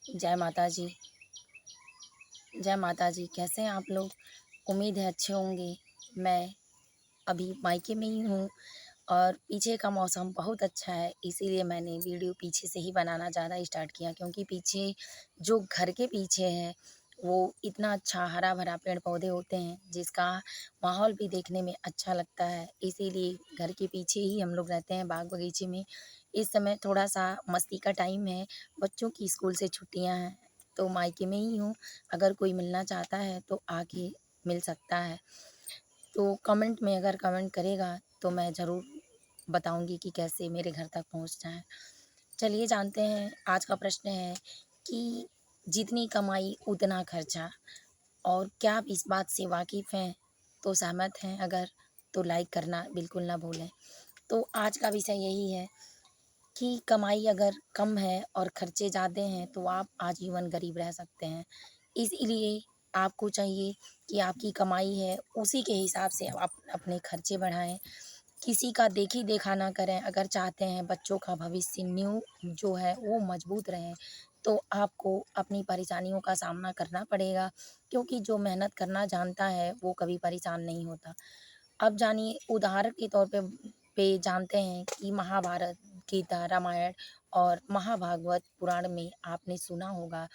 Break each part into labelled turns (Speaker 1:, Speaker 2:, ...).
Speaker 1: जय माता जी, जय माता जी। कैसे हैं आप लोग? उम्मीद है अच्छे होंगे। मैं अभी मायके में ही हूँ और पीछे का मौसम बहुत अच्छा है, इसीलिए मैंने वीडियो पीछे से ही बनाना ज़्यादा स्टार्ट किया क्योंकि पीछे जो घर के पीछे है, वो इतना अच्छा हरा-भरा पेड़-पौधे होते हैं, जिसका माहौल भी देखने में अच्छा लगता है। इसीलिए घर के पीछे ही हम लोग रहते हैं बाग-बगीचे में। इस समय थोड़ा-सा मस्ती का टाइम है, बच्चों की स्कूल से छुट्टियाँ हैं, तो मायके में ही हूँ। अगर कोई मिलना चाहता है तो आके मिल सकता है। तो कमेंट में अगर कमेंट करेगा तो मैं ज़रूर बताऊँगी कि कैसे मेरे घर तक पहुँचना है। चलिए जानते हैं, आज का प्रश्न है कि जितनी कमाई उतना खर्चा। और क्या आप इस बात से वाकिफ़ हैं? तो सहमत हैं अगर, तो लाइक करना बिल्कुल ना भूलें। तो आज का विषय यही है कि कमाई अगर कम है और खर्चे ज़्यादा हैं तो आप आजीवन गरीब रह सकते हैं। इसीलिए आपको चाहिए कि आपकी कमाई है उसी के हिसाब से आप अपने खर्चे बढ़ाएँ। किसी का देखी-देखा ना करें। अगर चाहते हैं बच्चों का भविष्य जो है वो मजबूत रहे, तो आपको अपनी परेशानियों का सामना करना पड़ेगा क्योंकि जो मेहनत करना जानता है वो कभी परेशान नहीं होता। अब जानिए उदाहरण के तौर पे जानते हैं कि महाभारत, गीता, रामायण और महाभागवत पुराण में आपने सुना होगा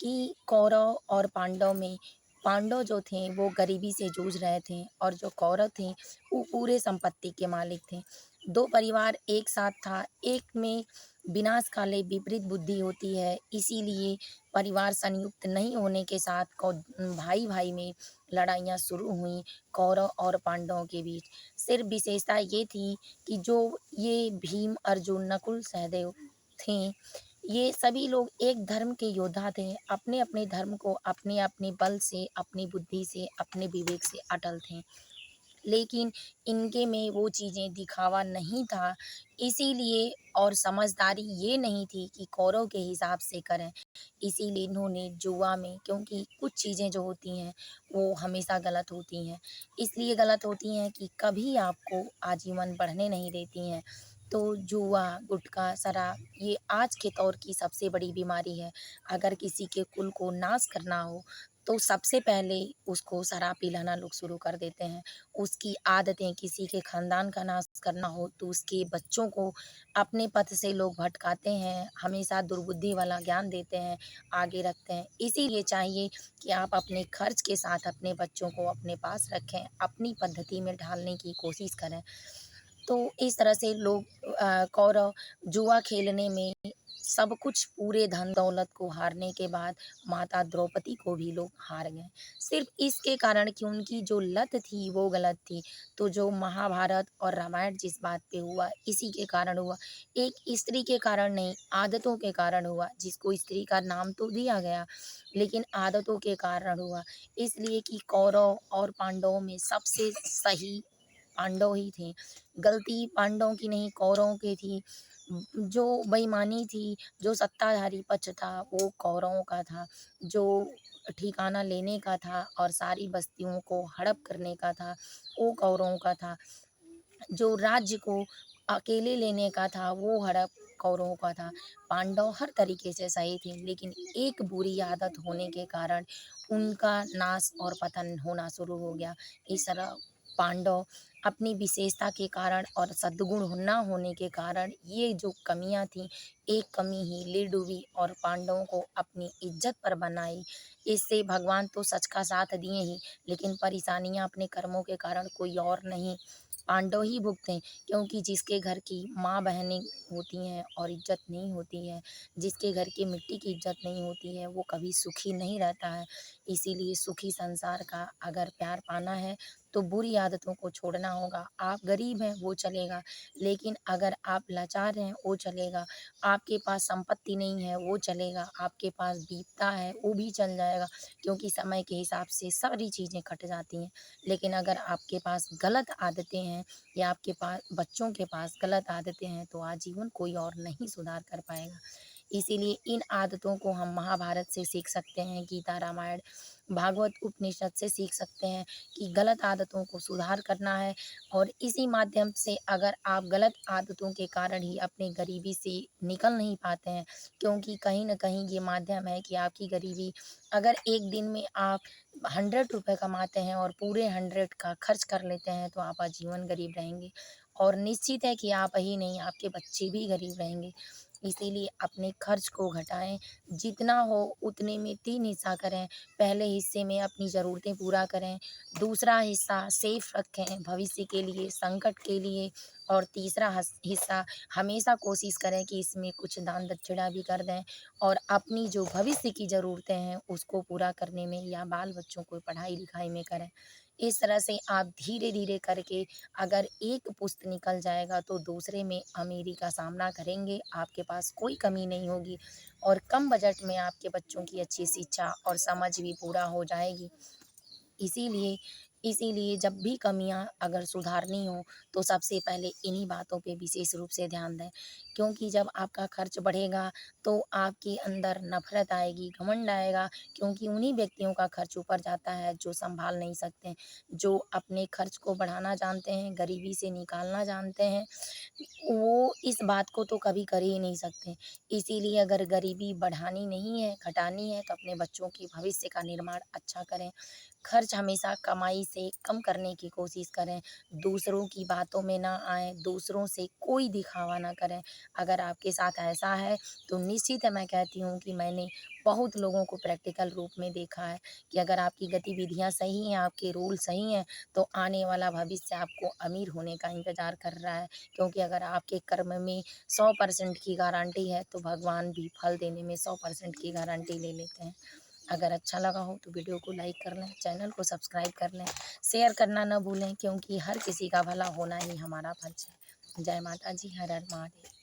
Speaker 1: कि कौरव और पांडव में पांडव जो थे वो गरीबी से जूझ रहे थे और जो कौरव थे वो पूरे संपत्ति के मालिक थे। 2 परिवार एक साथ था, एक में विनाशकाले विपरीत बुद्धि होती है, इसीलिए परिवार संयुक्त नहीं होने के साथ भाई-भाई में लड़ाइयाँ शुरू हुईं कौरव और पांडवों के बीच। सिर्फ़ विशेषता ये थी कि जो ये भीम, अर्जुन, नकुल, सहदेव थे, ये सभी लोग एक धर्म के योद्धा थे। अपने-अपने धर्म को अपने-अपने बल से, अपनी बुद्धि से, अपने विवेक से अटल थे। लेकिन इनके में वो चीज़ें दिखावा नहीं था, इसीलिए और समझदारी ये नहीं थी कि कौरव के हिसाब से करें। इसीलिए इन्होंने जुआ में क्योंकि कुछ चीज़ें जो होती हैं, वो हमेशा गलत होती हैं। इसलिए गलत होती हैं कि कभी आपको आजीवन बढ़ने नहीं देती हैं। तो जुआ, गुटखा, शराब ये आज के दौर की सबसे बड़ी बीमारी है। अगर किसी के कुल को नाश करना हो, तो सबसे पहले उसको शराब पिलाना लोग शुरू कर देते हैं। उसकी आदतें किसी के ख़ानदान का नाश करना हो तो उसके बच्चों को अपने पथ से लोग भटकाते हैं, हमेशा दुर्बुद्धि वाला ज्ञान देते हैं, आगे रखते हैं। इसीलिए चाहिए कि आप अपने खर्च के साथ अपने बच्चों को अपने पास रखें, अपनी पद्धति में ढालने की कोशिश करें। तो इस तरह से लोग कौरव जुआ खेलने में सब कुछ पूरे धन-दौलत को हारने के बाद माता द्रौपदी को भी लोग हार गए। सिर्फ़ इसके कारण कि उनकी जो लत थी वो गलत थी। तो जो महाभारत और रामायण जिस बात पे हुआ इसी के कारण हुआ। एक स्त्री के कारण नहीं, आदतों के कारण हुआ, जिसको स्त्री का नाम तो दिया गया, लेकिन आदतों के कारण हुआ। इसलिए कि कौरव और पांडवों में सबसे सही पांडव ही थे। गलती पांडवों की नहीं कौरवों की थी। जो बेईमानी थी, जो सत्ताधारी पक्ष था वो कौरवों का था। जो ठिकाना लेने का था और सारी बस्तियों को हड़प करने का था, वो कौरवों का था। जो राज्य को अकेले लेने का था वो हड़प कौरवों का था। पांडव हर तरीके से सही थे लेकिन एक बुरी आदत होने के कारण उनका नाश और पतन होना शुरू हो गया। इस तरह पांडव अपनी विशेषता के कारण और सद्गुण ना होने के कारण ये जो कमियाँ थीं, एक कमी ही ले डूबी और पांडवों को अपनी इज़्ज़त पर बनाई। इससे भगवान तो सच का साथ दिए ही, लेकिन परेशानियाँ अपने कर्मों के कारण कोई और नहीं, पांडव ही भुगते क्योंकि जिसके घर की माँ-बहनें होती हैं और इज़्ज़त नहीं होती है, जिसके घर की मिट्टी की इज़्ज़त नहीं होती है, वो कभी सुखी नहीं रहता है। इसीलिए सुखी संसार का अगर प्यार पाना है, तो बुरी आदतों को छोड़ना होगा। आप गरीब हैं, वो चलेगा, लेकिन अगर आप लाचार हैं, वो चलेगा। आपके पास संपत्ति नहीं है, वो चलेगा। आपके पास विपदा है, वो भी चल जाएगा क्योंकि समय के हिसाब से सारी चीज़ें कट जाती हैं। लेकिन अगर आपके पास गलत आदतें हैं या आपके पास बच्चों के पास गलत आदतें हैं तो आजीवन कोई और नहीं सुधार कर पाएगा। इसीलिए इन आदतों को हम महाभारत से सीख सकते हैं, गीता, रामायण, भागवत, उपनिषद से सीख सकते हैं कि गलत आदतों को सुधार करना है। और इसी माध्यम से अगर आप गलत आदतों के कारण ही अपने गरीबी से निकल नहीं पाते हैं, क्योंकि कहीं न कहीं ये माध्यम है कि आपकी गरीबी, अगर एक दिन में आप ₹100 कमाते हैं और पूरे 100 का खर्च कर लेते हैं, तो आप आजीवन गरीब रहेंगे और निश्चित है कि आप ही नहीं, आपके बच्चे भी गरीब रहेंगे। इसीलिए अपने खर्च को घटाएँ, जितना हो उतने में 3 हिस्सा करें। पहले हिस्से में अपनी ज़रूरतें पूरा करें, दूसरा हिस्सा सेफ रखें भविष्य के लिए, संकट के लिए, और तीसरा हिस्सा हमेशा कोशिश करें कि इसमें कुछ दान दक्षिणा भी कर दें और अपनी जो भविष्य की ज़रूरतें हैं उसको पूरा करने में या बाल बच्चों को पढ़ाई-लिखाई में करें। इस तरह से आप धीरे-धीरे करके अगर एक पुश्त निकल जाएगा तो दूसरे में अमीरी का सामना करेंगे, आपके पास कोई कमी नहीं होगी और कम बजट में आपके बच्चों की अच्छी शिक्षा और समझ भी पूरा हो जाएगी। इसीलिए इसीलिए जब भी कमियाँ अगर सुधारनी हो, तो सबसे पहले इन्हीं बातों पे विशेष रूप से ध्यान दें। क्योंकि जब आपका खर्च बढ़ेगा, तो आपके अंदर नफ़रत आएगी, घमंड आएगा, क्योंकि उन्हीं व्यक्तियों का खर्च ऊपर जाता है जो सँभाल नहीं सकते, जो अपने खर्च को बढ़ाना जानते हैं, गरीबी से निकालना जानते हैं, वो इस बात को तो कभी कर ही नहीं सकते। इसीलिए अगर गरीबी बढ़ानी नहीं है, घटानी है, तो अपने बच्चों के भविष्य का निर्माण अच्छा करें। खर्च हमेशा कमाई से कम करने की कोशिश करें, दूसरों की बातों में ना आएँ, दूसरों से कोई दिखावा ना करें। अगर आपके साथ ऐसा है, तो निश्चित है मैं कहती हूँ कि मैंने बहुत लोगों को प्रैक्टिकल रूप में देखा है कि अगर आपकी गतिविधियाँ सही हैं, आपके रूल सही हैं, तो आने वाला भविष्य आपको अमीर होने का इंतज़ार कर रहा है। क्योंकि अगर आपके कर्म में 100% की गारंटी है, तो भगवान भी फल देने में 100% की गारंटी ले लेते हैं। अगर अच्छा लगा हो तो वीडियो को लाइक कर लें, चैनल को सब्सक्राइब कर लें, शेयर करना ना भूलें, क्योंकि हर किसी का भला होना ही हमारा फर्ज़ है। जय माता जी, हर हर महादेव।